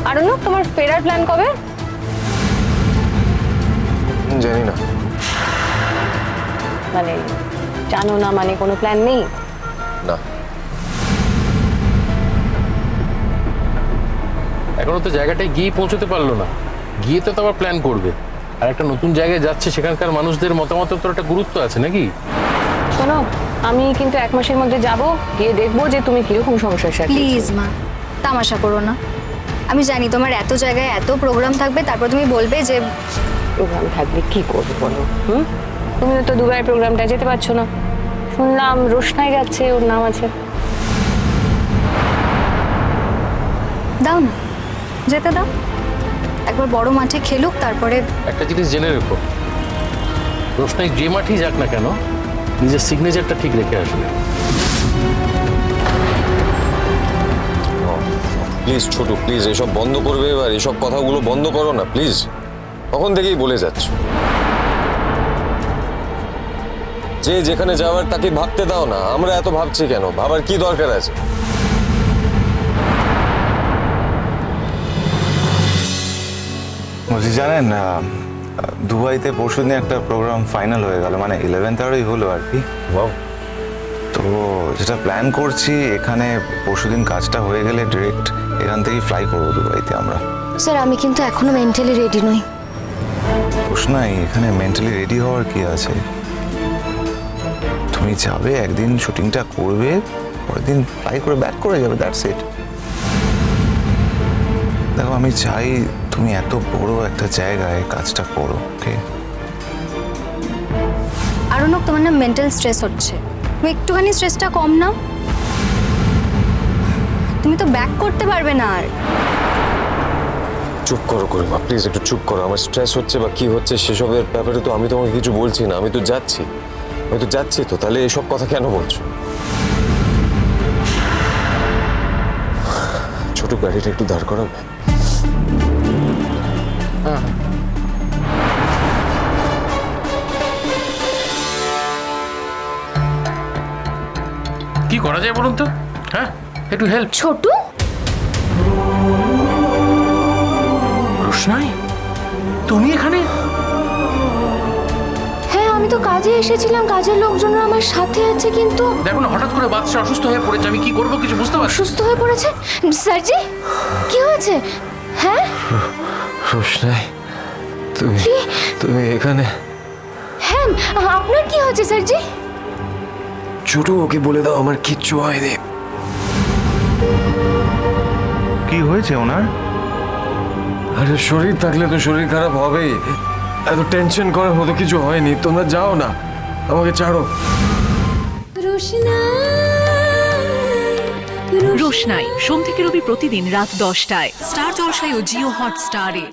আর তোমার ফেরার প্ল্যান কবে? জানি না। মানে জানো না মানে কোনো প্ল্যান নেই? না, এখনো তো জায়গাটায় গিয়ে পৌঁছতে পারলো না, গিয়ে তো আবার প্ল্যান করবে। আর একটা নতুন জায়গায় যাচ্ছে, সেখানকার মানুষদের মতামতের তো একটা গুরুত্ব আছে নাকি? শোনো, আমি কিন্তু 1 মাসের মধ্যে যাব, গিয়ে দেখবো যে তুমি কিরকম সমস্যার সাথে। প্লিজ মা, তামাশা করো না। আমি জানি তোমার এত জায়গায় এত প্রোগ্রাম থাকবে, তারপর তুমি বলবে যে প্রোগ্রাম থাকলে কি করবো বলো? তুমিও তো দুবাই প্রোগ্রামটা যেতে পারছো না, শুনলাম রোশনাই যাচ্ছে, ওর নাম আছে। দাও না, যেতে দাও। একবার বড় মাঠে খেলুক, তারপরে একটা জিনিস জেনে রেখো, রোশনাই যে মাঠেই যাক না কেন, নিজের সিগনেচারটা ঠিক রেখে আসবে। প্লিজ ছোটু, প্লিজ এসব বন্ধ করবে এবার, এসব কথাগুলো বন্ধ করো না প্লিজ। তখন থেকেই বলে যাচ্ছ, যে যেখানে যাওয়ার তাকে ভাবতে দাও না। আমরা এত ভাবছি কেন? ভাবার কি দরকার আছে? বলছি জানেন, দুবাইতে পরশুদিন একটা প্রোগ্রাম ফাইনাল হয়ে গেল, মানে 11th আওয়ারই হলো আর কি। তো যেটা প্ল্যান করছি, এখানে পরশুদিন কাজটা হয়ে গেলে ডিরেক্ট এখান থেকেই ফ্লাই করবো দুবাইতে আমরা। স্যার আমি কিন্তু এখনো মেন্টালি রেডি নই। নাই, এখানে মেন্টালি রেডি হওয়ার কি আছে? তুমি যাবে, একদিন শুটিংটা করবে, পরের দিন ফ্লাই করে ব্যাক করে যাবে, দ্যাটস ইট। দেখো আমি চাই তুমি এত বড় একটা জায়গায় কাজটা করো, ওকে? আরণব, তোমার না মেন্টাল স্ট্রেস হচ্ছে, তুমি একটুখানি স্ট্রেসটা কম নাও। তুমি তো ব্যাক করতে পারবে না আর। চুপ করো করিমা, প্লিজ একটু চুপ করো। আমার স্ট্রেস হচ্ছে বা কি হচ্ছে সেসবের ব্যাপারে তো আমি তোমাকে কিছু বলছি না। আমি তো যাচ্ছি তো, তাহলে এসব কথা কেন বলছো? ছোট গাড়িটা একটু দাঁড় করাবে? কি করা যায় বলুন তো? হ্যাঁ, একটু হেল্প। ছোটু, রোশনাই, তুমি এখানে? হ্যাঁ আমি তো কাজে এসেছিলাম, কাজের লোকজনরা আমার সাথে আছে, কিন্তু দেখো না, হঠাৎ করে বাচ্চা অসুস্থ হয়ে পড়েছে, আমি কি করবো কিছু বুঝতে পারছি। সুস্থ হয়ে পড়েছে। স্যারজি কি হয়েছে? হ্যাঁ রোশনাই, তুমি এখানে? হ্যাঁ আপনার কি হয়েছে স্যারজি? ছোট, ওকে বলে দাও আমার কিচ্ছু হয়নি। কি হয়েছে ওনার? আরে শরীর থাকলে তো শরীর খারাপ হবেই, এত টেনশন করার মতো কিছু হয়নি। তোমরা যাও না, আমাকে ছাড়ো। রোশনাই সোম থেকে রবি প্রতিদিন রাত 10টায় স্টার জলসায় ও জিও হটস্টারে।